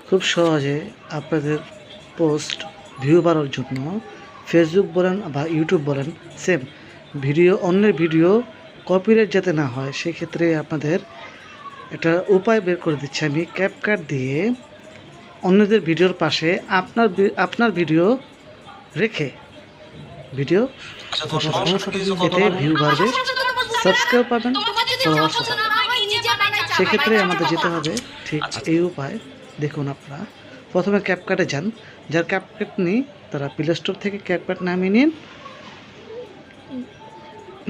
খুব সহজে আপনাদের পোস্ট ভিউ বাড়ার জন্য ফেসবুক বলেন বা ইউটিউব বলেন সেম অন্যের ভিডিও কপিরাইট যাতে না হয় সেক্ষেত্রে আপনাদের একটা উপায় বের করে দিচ্ছি আমি। ক্যাপকাট দিয়ে অন্যদের ভিডিওর পাশে আপনার ভিডিও রেখে ভিডিও এতে ভিউ বাড়বে, সাবস্ক্রাইব পাবেন, ফলোয়ার্স পাবেন। সেক্ষেত্রে আমাদের যেতে হবে ঠিক এই উপায়। দেখুন, আপনারা প্রথমে ক্যাপকাটে যান, যার ক্যাপকাট নেই তারা প্লে স্টোর থেকে ক্যাপকাট নামিয়ে নিন।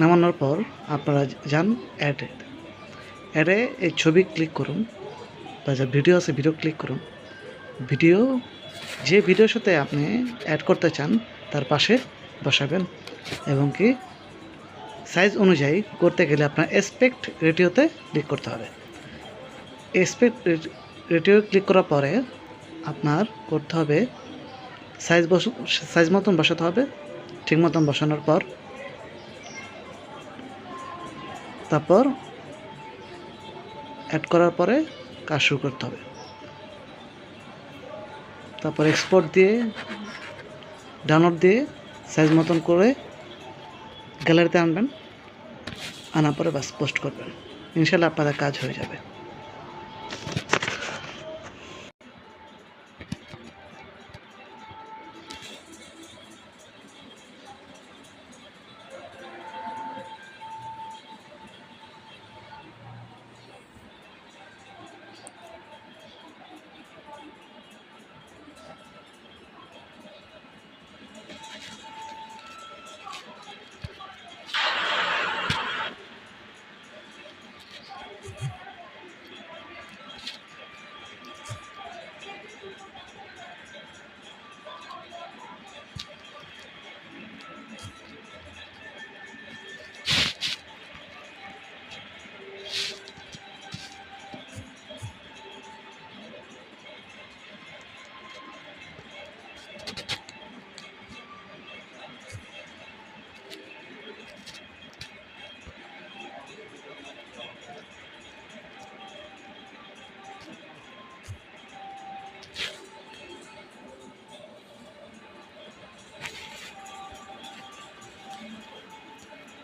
নামানোর পর আপনারা যান অ্যাডে এই ছবি ক্লিক করুন, বা যা ভিডিও আছে ভিডিও ক্লিক করুন। যে ভিডিওর সাথে আপনি অ্যাড করতে চান তার পাশে বসাবেন, এবং কি সাইজ অনুযায়ী করতে গেলে আপনার অ্যাসপেক্ট রেটিওতে ক্লিক করতে হবে। অ্যাসপেক্ট রেটিও ক্লিক করার পরে আপনার করতে হবে সাইজ মতন বসাতে হবে। ঠিক মতন বসানোর পর তারপর অ্যাড করার পরে কাজ শুরু করতে হবে। তারপর এক্সপোর্ট দিয়ে ডাউনলোড দিয়ে সাইজ মতন করে গ্যালারিতে আনবেন, আনার পরে বাস পোস্ট করবেন। ইনশাআল্লাহ আপনাদের কাজ হয়ে যাবে।